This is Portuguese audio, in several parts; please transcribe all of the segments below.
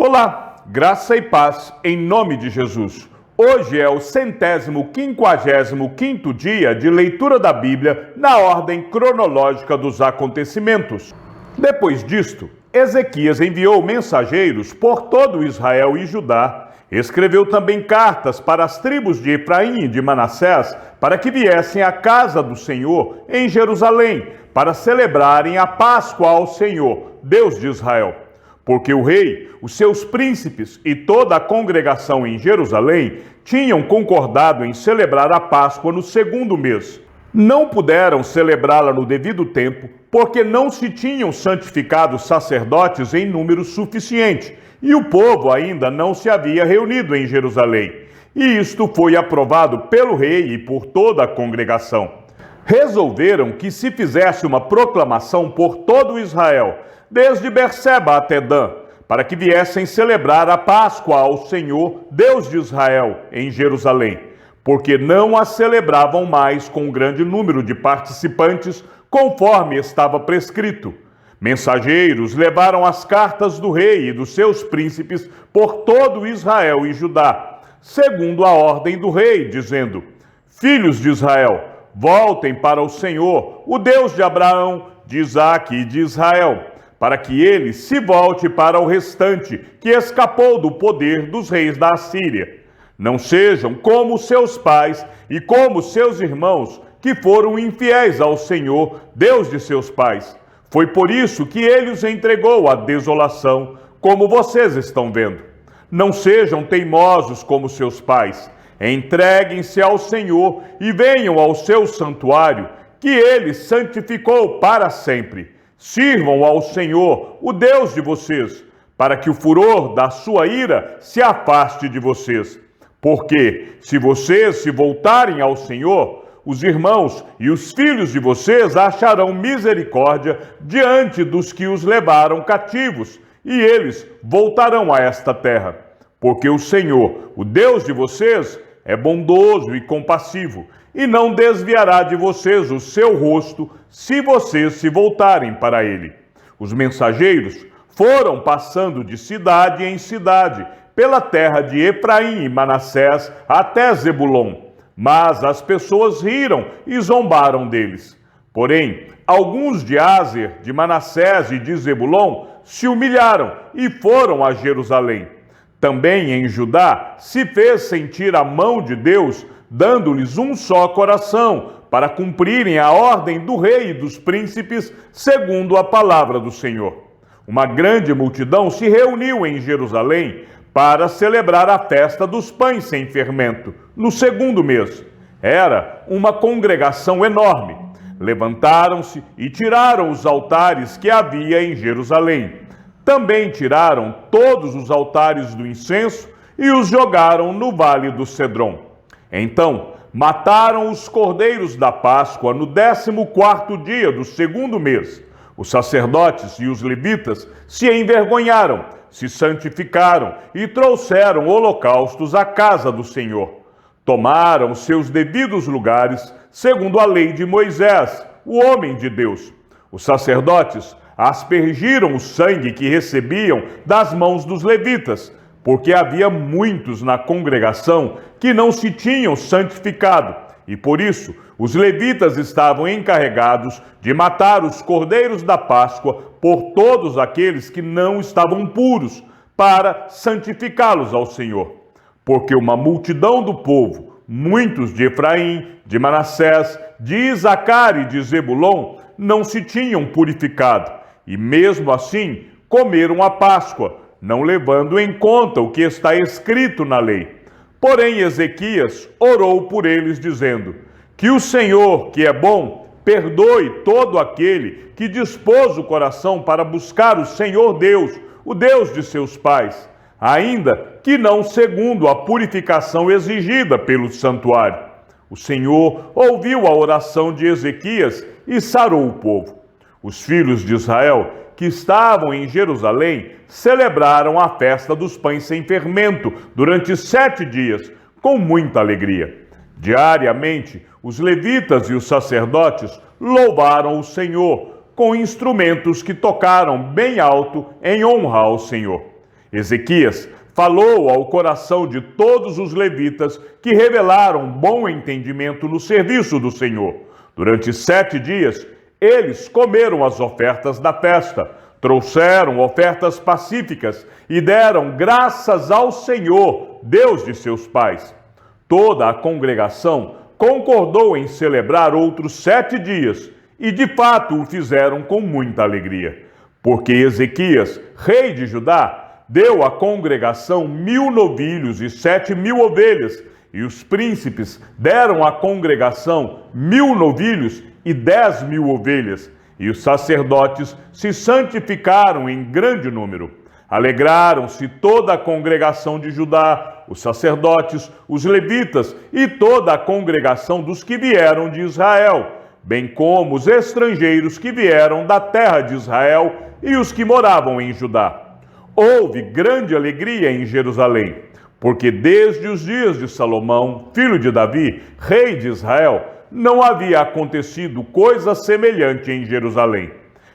Olá, graça e paz em nome de Jesus. Hoje é o 155º dia de leitura da Bíblia na ordem cronológica dos acontecimentos. Depois disto, Ezequias enviou mensageiros por todo Israel e Judá. Escreveu também cartas para as tribos de Efraim e de Manassés, para que viessem à casa do Senhor em Jerusalém, para celebrarem a Páscoa ao Senhor, Deus de Israel. Porque o rei, os seus príncipes e toda a congregação em Jerusalém tinham concordado em celebrar a Páscoa no segundo mês. Não puderam celebrá-la no devido tempo, porque não se tinham santificado sacerdotes em número suficiente, e o povo ainda não se havia reunido em Jerusalém. E isto foi aprovado pelo rei e por toda a congregação. Resolveram que se fizesse uma proclamação por todo Israel, desde Berseba até Dan, para que viessem celebrar a Páscoa ao Senhor, Deus de Israel, em Jerusalém, porque não a celebravam mais com um grande número de participantes, conforme estava prescrito. Mensageiros levaram as cartas do rei e dos seus príncipes por todo Israel e Judá, segundo a ordem do rei, dizendo: Filhos de Israel, voltem para o Senhor, o Deus de Abraão, de Isaque e de Israel, para que ele se volte para o restante que escapou do poder dos reis da Assíria. Não sejam como seus pais e como seus irmãos, que foram infiéis ao Senhor, Deus de seus pais. Foi por isso que ele os entregou à desolação, como vocês estão vendo. Não sejam teimosos como seus pais. Entreguem-se ao Senhor e venham ao seu santuário, que ele santificou para sempre. Sirvam ao Senhor, o Deus de vocês, para que o furor da sua ira se afaste de vocês. Porque, se vocês se voltarem ao Senhor, os irmãos e os filhos de vocês acharão misericórdia diante dos que os levaram cativos, e eles voltarão a esta terra. Porque o Senhor, o Deus de vocês, é bondoso e compassivo, e não desviará de vocês o seu rosto, se vocês se voltarem para ele. Os mensageiros foram passando de cidade em cidade, pela terra de Efraim e Manassés até Zebulon. Mas as pessoas riram e zombaram deles. Porém, alguns de Áser, de Manassés e de Zebulon se humilharam e foram a Jerusalém. Também em Judá se fez sentir a mão de Deus, dando-lhes um só coração, para cumprirem a ordem do rei e dos príncipes, segundo a palavra do Senhor. Uma grande multidão se reuniu em Jerusalém para celebrar a festa dos pães sem fermento, no segundo mês. Era uma congregação enorme. Levantaram-se e tiraram os altares que havia em Jerusalém. Também tiraram todos os altares do incenso e os jogaram no vale do Cedron. Então, mataram os cordeiros da Páscoa no 14º dia do segundo mês. Os sacerdotes e os levitas se envergonharam, se santificaram e trouxeram holocaustos à casa do Senhor. Tomaram seus devidos lugares, segundo a lei de Moisés, o homem de Deus. Os sacerdotes aspergiram o sangue que recebiam das mãos dos levitas, porque havia muitos na congregação que não se tinham santificado, e por isso os levitas estavam encarregados de matar os cordeiros da Páscoa por todos aqueles que não estavam puros, para santificá-los ao Senhor. Porque uma multidão do povo, muitos de Efraim, de Manassés, de Isacar e de Zebulon, não se tinham purificado, e mesmo assim comeram a Páscoa, não levando em conta o que está escrito na lei. Porém, Ezequias orou por eles, dizendo: Que o Senhor, que é bom, perdoe todo aquele que dispôs o coração para buscar o Senhor Deus, o Deus de seus pais, ainda que não segundo a purificação exigida pelo santuário. O Senhor ouviu a oração de Ezequias e sarou o povo. Os filhos de Israel que estavam em Jerusalém celebraram a festa dos pães sem fermento durante 7 dias, com muita alegria. Diariamente, os levitas e os sacerdotes louvaram o Senhor com instrumentos que tocaram bem alto em honra ao Senhor. Ezequias falou ao coração de todos os levitas, que revelaram bom entendimento no serviço do Senhor. Durante 7 dias, eles comeram as ofertas da festa, trouxeram ofertas pacíficas e deram graças ao Senhor, Deus de seus pais. Toda a congregação concordou em celebrar outros 7 dias, e de fato o fizeram com muita alegria, porque Ezequias, rei de Judá, deu à congregação 1000 novilhos e 7.000 ovelhas, e os príncipes deram à congregação 1000 novilhos e 10.000 ovelhas, e os sacerdotes se santificaram em grande número. Alegraram-se toda a congregação de Judá, os sacerdotes, os levitas e toda a congregação dos que vieram de Israel, bem como os estrangeiros que vieram da terra de Israel e os que moravam em Judá. Houve grande alegria em Jerusalém, porque desde os dias de Salomão, filho de Davi, rei de Israel, não havia acontecido coisa semelhante em Jerusalém.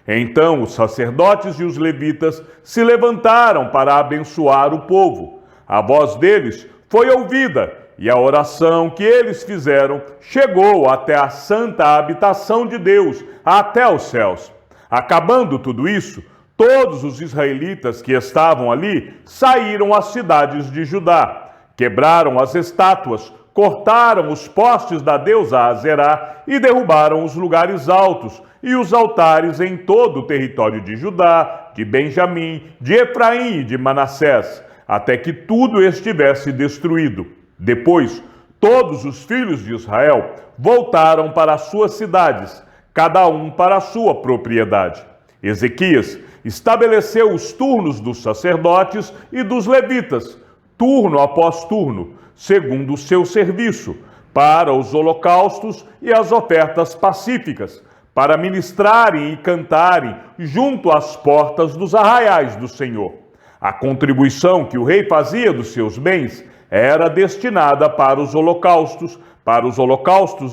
Então os sacerdotes e os levitas se levantaram para abençoar o povo. A voz deles foi ouvida, e a oração que eles fizeram chegou até a santa habitação de Deus, até os céus. Acabando tudo isso, todos os israelitas que estavam ali saíram às cidades de Judá, quebraram as estátuas, cortaram os postes da deusa Azerá e derrubaram os lugares altos e os altares em todo o território de Judá, de Benjamim, de Efraim e de Manassés, até que tudo estivesse destruído. Depois, todos os filhos de Israel voltaram para as suas cidades, cada um para a sua propriedade. Ezequias estabeleceu os turnos dos sacerdotes e dos levitas, turno após turno, segundo o seu serviço, para os holocaustos e as ofertas pacíficas, para ministrarem e cantarem junto às portas dos arraiais do Senhor. A contribuição que o rei fazia dos seus bens era destinada para os holocaustos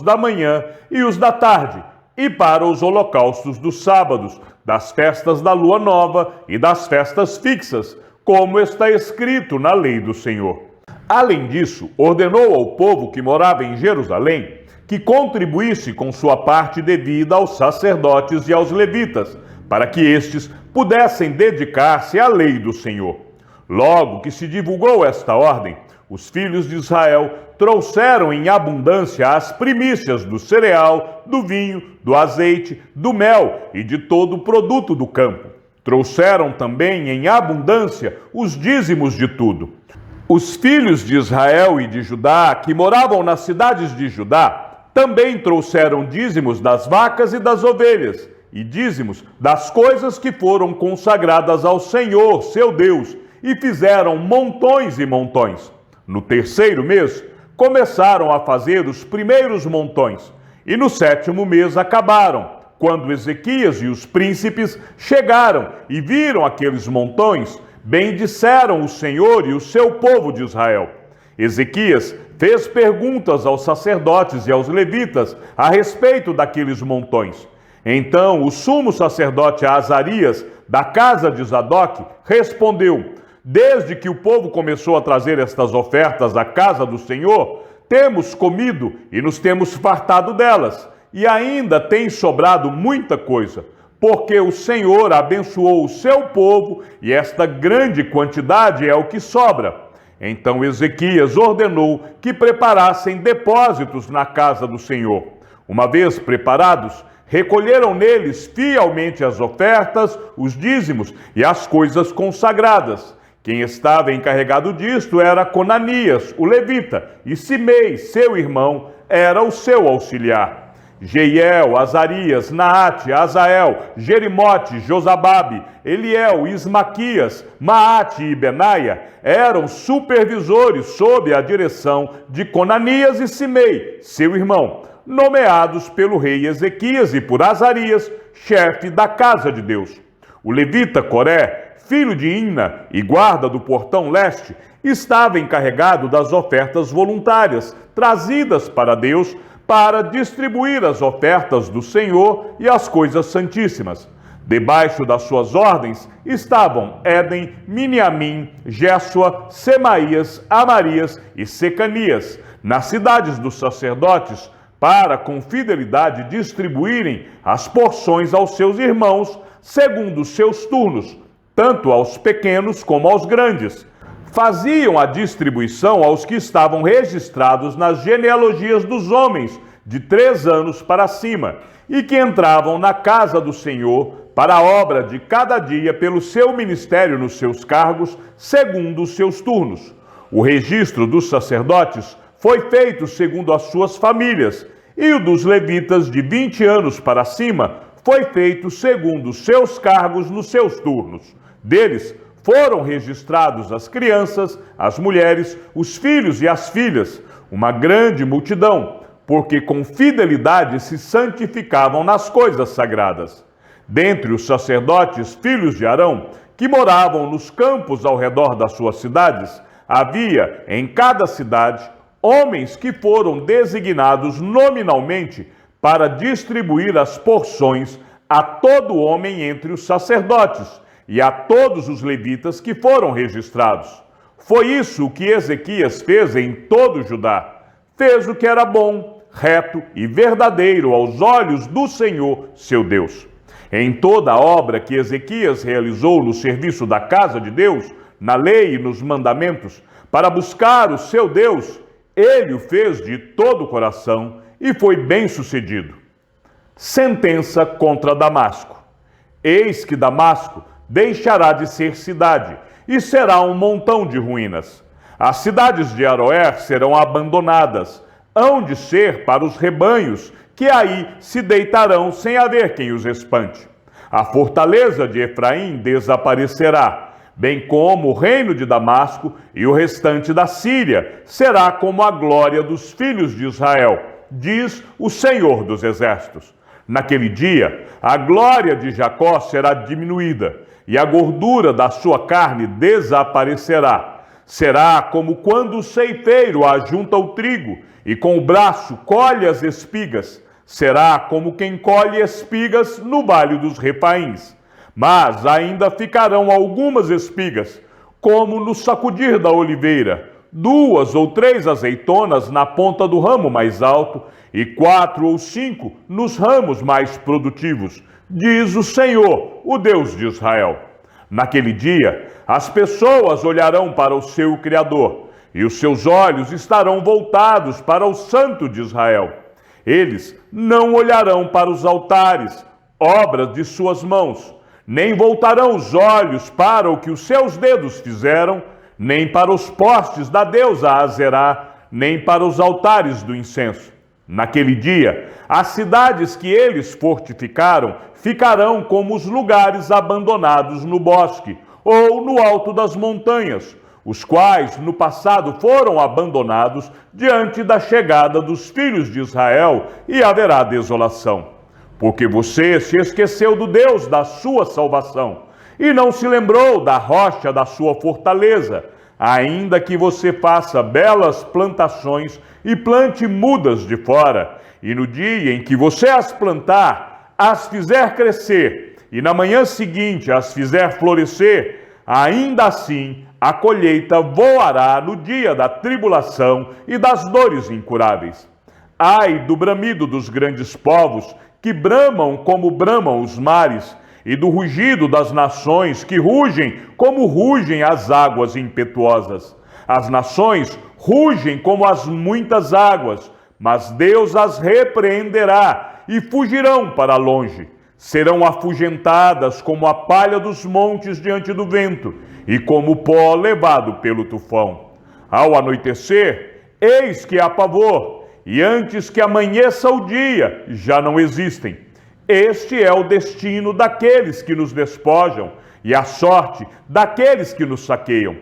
da manhã e os da tarde, e para os holocaustos dos sábados, das festas da lua nova e das festas fixas, como está escrito na lei do Senhor. Além disso, ordenou ao povo que morava em Jerusalém que contribuísse com sua parte devida aos sacerdotes e aos levitas, para que estes pudessem dedicar-se à lei do Senhor. Logo que se divulgou esta ordem, os filhos de Israel trouxeram em abundância as primícias do cereal, do vinho, do azeite, do mel e de todo o produto do campo. Trouxeram também em abundância os dízimos de tudo. Os filhos de Israel e de Judá, que moravam nas cidades de Judá, também trouxeram dízimos das vacas e das ovelhas, e dízimos das coisas que foram consagradas ao Senhor, seu Deus, e fizeram montões e montões. No 3º mês, começaram a fazer os primeiros montões, e no 7º mês acabaram, quando Ezequias e os príncipes chegaram e viram aqueles montões, bendiceram o Senhor e o seu povo de Israel. Ezequias fez perguntas aos sacerdotes e aos levitas a respeito daqueles montões. Então o sumo sacerdote Azarias, da casa de Zadok, respondeu: desde que o povo começou a trazer estas ofertas à casa do Senhor, temos comido e nos temos fartado delas, e ainda tem sobrado muita coisa, porque o Senhor abençoou o seu povo, e esta grande quantidade é o que sobra. Então Ezequias ordenou que preparassem depósitos na casa do Senhor. Uma vez preparados, recolheram neles fielmente as ofertas, os dízimos e as coisas consagradas. Quem estava encarregado disto era Conanias, o levita, e Simei, seu irmão, era o seu auxiliar. Jeiel, Azarias, Naate, Azael, Jerimote, Josababe, Eliel, Ismaquias, Maate e Benaia eram supervisores sob a direção de Conanias e Simei, seu irmão, nomeados pelo rei Ezequias e por Azarias, chefe da casa de Deus. O levita Coré, filho de Imna e guarda do portão leste, estava encarregado das ofertas voluntárias trazidas para Deus, para distribuir as ofertas do Senhor e as coisas santíssimas. Debaixo das suas ordens estavam Éden, Miniamim, Jésua, Semaías, Amarias e Secanias, nas cidades dos sacerdotes, para com fidelidade distribuírem as porções aos seus irmãos, segundo os seus turnos, tanto aos pequenos como aos grandes. Faziam a distribuição aos que estavam registrados nas genealogias dos homens, de 3 anos para cima, e que entravam na casa do Senhor para a obra de cada dia pelo seu ministério nos seus cargos, segundo os seus turnos. O registro dos sacerdotes foi feito segundo as suas famílias, e o dos levitas de 20 anos para cima foi feito segundo os seus cargos nos seus turnos. Deles foram registrados as crianças, as mulheres, os filhos e as filhas, uma grande multidão, porque com fidelidade se santificavam nas coisas sagradas. Dentre os sacerdotes, filhos de Arão, que moravam nos campos ao redor das suas cidades, havia em cada cidade homens que foram designados nominalmente para distribuir as porções a todo homem entre os sacerdotes e a todos os levitas que foram registrados. Foi isso o que Ezequias fez em todo Judá. Fez o que era bom, reto e verdadeiro aos olhos do Senhor, seu Deus. Em toda a obra que Ezequias realizou no serviço da casa de Deus, na lei e nos mandamentos, para buscar o seu Deus, ele o fez de todo o coração e foi bem-sucedido. Sentença contra Damasco. Eis que Damasco deixará de ser cidade e será um montão de ruínas. As cidades de Aroer serão abandonadas, hão de ser para os rebanhos, que aí se deitarão sem haver quem os espante. A fortaleza de Efraim desaparecerá, bem como o reino de Damasco, e o restante da Síria será como a glória dos filhos de Israel, diz o Senhor dos Exércitos. Naquele dia, a glória de Jacó será diminuída, e a gordura da sua carne desaparecerá. Será como quando o ceifeiro ajunta o trigo, e com o braço colhe as espigas. Será como quem colhe espigas no vale dos Refaíns. Mas ainda ficarão algumas espigas, como no sacudir da oliveira, 2 ou 3 azeitonas na ponta do ramo mais alto, e 4 ou 5 nos ramos mais produtivos, diz o Senhor, o Deus de Israel. Naquele dia, as pessoas olharão para o seu Criador, e os seus olhos estarão voltados para o Santo de Israel. Eles não olharão para os altares, obras de suas mãos, nem voltarão os olhos para o que os seus dedos fizeram, nem para os postes da deusa Azerá, nem para os altares do incenso. Naquele dia, as cidades que eles fortificaram ficarão como os lugares abandonados no bosque ou no alto das montanhas, os quais no passado foram abandonados diante da chegada dos filhos de Israel, e haverá desolação. Porque você se esqueceu do Deus da sua salvação, e não se lembrou da rocha da sua fortaleza, ainda que você faça belas plantações e plante mudas de fora, e no dia em que você as plantar, as fizer crescer, e na manhã seguinte as fizer florescer, ainda assim a colheita voará no dia da tribulação e das dores incuráveis. Ai do bramido dos grandes povos, que bramam como bramam os mares, e do rugido das nações, que rugem como rugem as águas impetuosas. As nações rugem como as muitas águas, mas Deus as repreenderá e fugirão para longe. Serão afugentadas como a palha dos montes diante do vento, e como o pó levado pelo tufão. Ao anoitecer, eis que há pavor, e antes que amanheça o dia, já não existem. Este é o destino daqueles que nos despojam, e a sorte daqueles que nos saqueiam.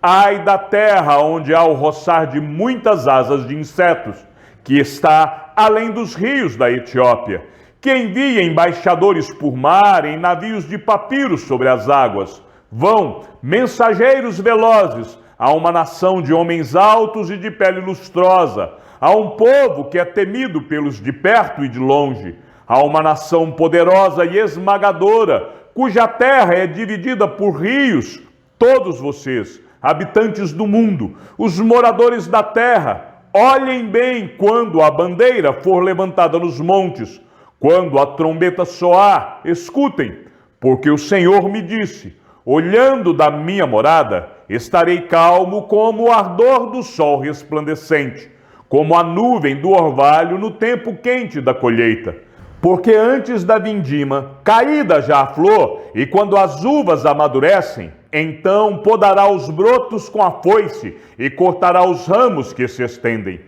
Ai da terra onde há o roçar de muitas asas de insetos, que está além dos rios da Etiópia, que envia embaixadores por mar em navios de papiro sobre as águas. Vão, mensageiros velozes, a uma nação de homens altos e de pele lustrosa, a um povo que é temido pelos de perto e de longe, a uma nação poderosa e esmagadora, cuja terra é dividida por rios. Todos vocês, habitantes do mundo, os moradores da terra, olhem bem quando a bandeira for levantada nos montes, quando a trombeta soar, escutem, porque o Senhor me disse: olhando da minha morada, estarei calmo como o ardor do sol resplandecente, como a nuvem do orvalho no tempo quente da colheita. Porque antes da vindima, caída já a flor, e quando as uvas amadurecem, então podará os brotos com a foice e cortará os ramos que se estendem.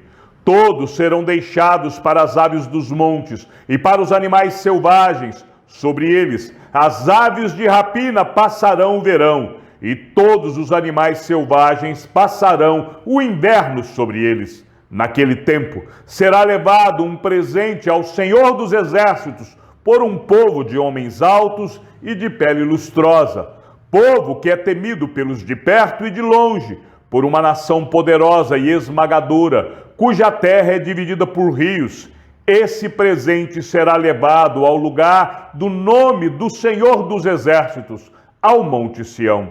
Todos serão deixados para as aves dos montes e para os animais selvagens. Sobre eles, as aves de rapina passarão o verão, e todos os animais selvagens passarão o inverno sobre eles. Naquele tempo, será levado um presente ao Senhor dos Exércitos por um povo de homens altos e de pele lustrosa, povo que é temido pelos de perto e de longe, por uma nação poderosa e esmagadora, cuja terra é dividida por rios. Esse presente será levado ao lugar do nome do Senhor dos Exércitos, ao Monte Sião.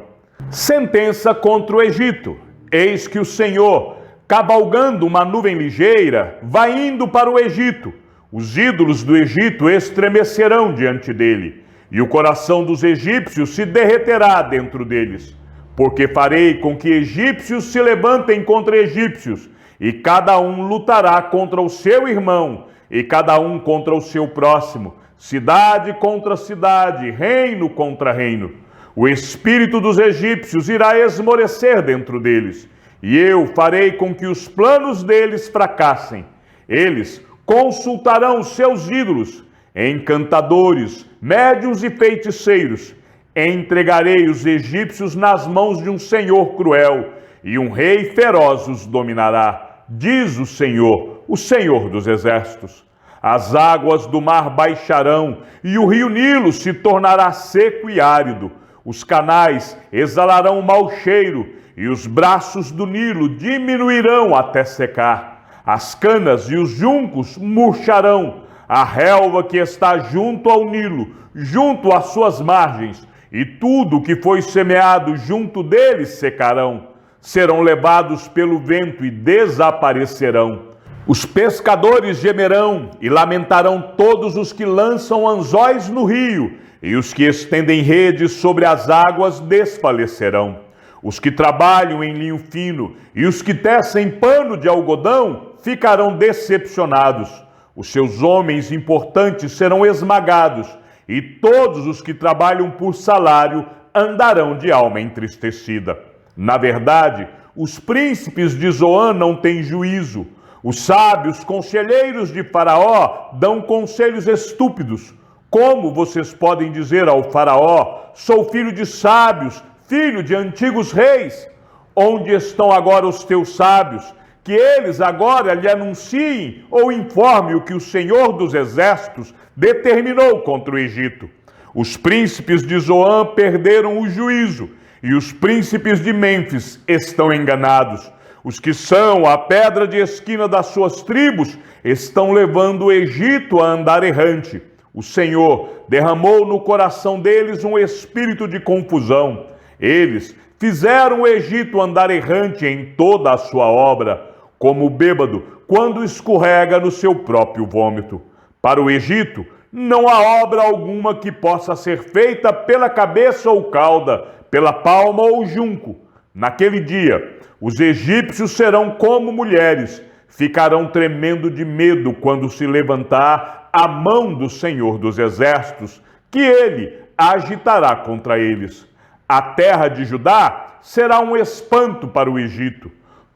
Sentença contra o Egito. Eis que o Senhor, cavalgando uma nuvem ligeira, vai indo para o Egito. Os ídolos do Egito estremecerão diante dele, e o coração dos egípcios se derreterá dentro deles. Porque farei com que egípcios se levantem contra egípcios, e cada um lutará contra o seu irmão, e cada um contra o seu próximo, cidade contra cidade, reino contra reino. O espírito dos egípcios irá esmorecer dentro deles, e eu farei com que os planos deles fracassem. Eles consultarão seus ídolos, encantadores, médiuns e feiticeiros. Entregarei os egípcios nas mãos de um senhor cruel, e um rei feroz os dominará, diz o Senhor dos Exércitos. As águas do mar baixarão, e o rio Nilo se tornará seco e árido. Os canais exalarão mau cheiro, e os braços do Nilo diminuirão até secar. As canas e os juncos murcharão, a relva que está junto ao Nilo, junto às suas margens, e tudo que foi semeado junto deles secarão. Serão levados pelo vento e desaparecerão. Os pescadores gemerão e lamentarão todos os que lançam anzóis no rio, e os que estendem redes sobre as águas desfalecerão. Os que trabalham em linho fino e os que tecem pano de algodão ficarão decepcionados. Os seus homens importantes serão esmagados, e todos os que trabalham por salário andarão de alma entristecida. Na verdade, os príncipes de Zoan não têm juízo. Os sábios conselheiros de Faraó dão conselhos estúpidos. Como vocês podem dizer ao Faraó: sou filho de sábios, filho de antigos reis? Onde estão agora os teus sábios? Que eles agora lhe anunciem ou informem o que o Senhor dos Exércitos determinou contra o Egito. Os príncipes de Zoan perderam o juízo, e os príncipes de Mênfis estão enganados. Os que são a pedra de esquina das suas tribos estão levando o Egito a andar errante. O Senhor derramou no coração deles um espírito de confusão. Eles fizeram o Egito andar errante em toda a sua obra, como o bêbado quando escorrega no seu próprio vômito. Para o Egito, não há obra alguma que possa ser feita pela cabeça ou cauda, pela palma ou junco. Naquele dia, os egípcios serão como mulheres, ficarão tremendo de medo quando se levantar a mão do Senhor dos Exércitos, que ele agitará contra eles. A terra de Judá será um espanto para o Egito.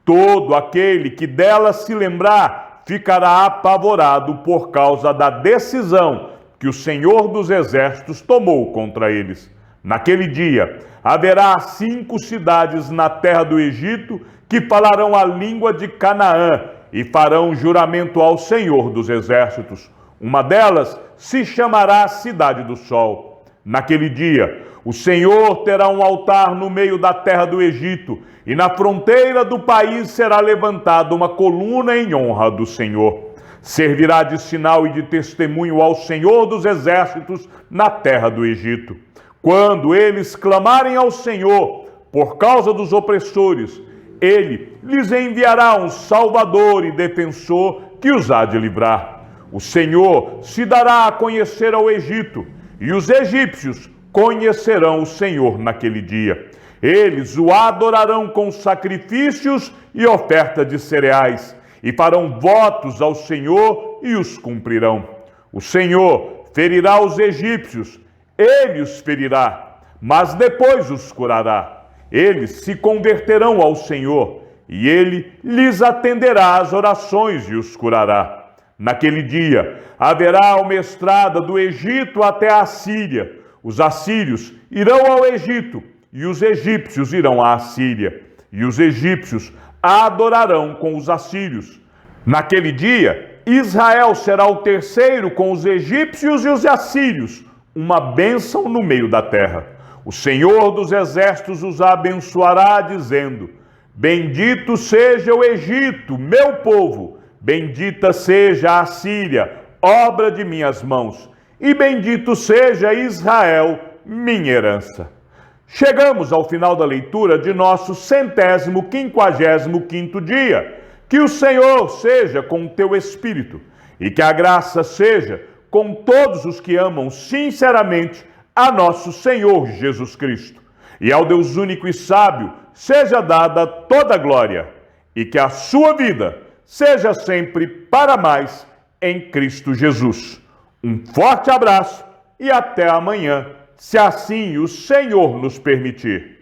Todo aquele que dela se lembrar ficará apavorado por causa da decisão que o Senhor dos Exércitos tomou contra eles. Naquele dia, haverá 5 cidades na terra do Egito que falarão a língua de Canaã e farão juramento ao Senhor dos Exércitos. Uma delas se chamará Cidade do Sol. Naquele dia, o Senhor terá um altar no meio da terra do Egito, e na fronteira do país será levantada uma coluna em honra do Senhor. Servirá de sinal e de testemunho ao Senhor dos exércitos na terra do Egito. Quando eles clamarem ao Senhor por causa dos opressores, ele lhes enviará um Salvador e defensor que os há de livrar. O Senhor se dará a conhecer ao Egito, e os egípcios conhecerão o Senhor naquele dia. Eles o adorarão com sacrifícios e oferta de cereais, e farão votos ao Senhor e os cumprirão. O Senhor ferirá os egípcios, ele os ferirá, mas depois os curará. Eles se converterão ao Senhor, e ele lhes atenderá às orações e os curará. Naquele dia haverá uma estrada do Egito até a Assíria. Os assírios irão ao Egito, e os egípcios irão à Assíria, e os egípcios adorarão com os assírios. Naquele dia, Israel será o terceiro com os egípcios e os assírios, uma bênção no meio da terra. O Senhor dos exércitos os abençoará, dizendo: Bendito seja o Egito, meu povo, bendita seja a Assíria, obra de minhas mãos, e bendito seja Israel, minha herança. Chegamos ao final da leitura de nosso 155º dia. Que o Senhor seja com o teu espírito e que a graça seja com todos os que amam sinceramente a nosso Senhor Jesus Cristo. E ao Deus único e sábio seja dada toda a glória e que a sua vida seja sempre para mais em Cristo Jesus. Um forte abraço e até amanhã, se assim o Senhor nos permitir.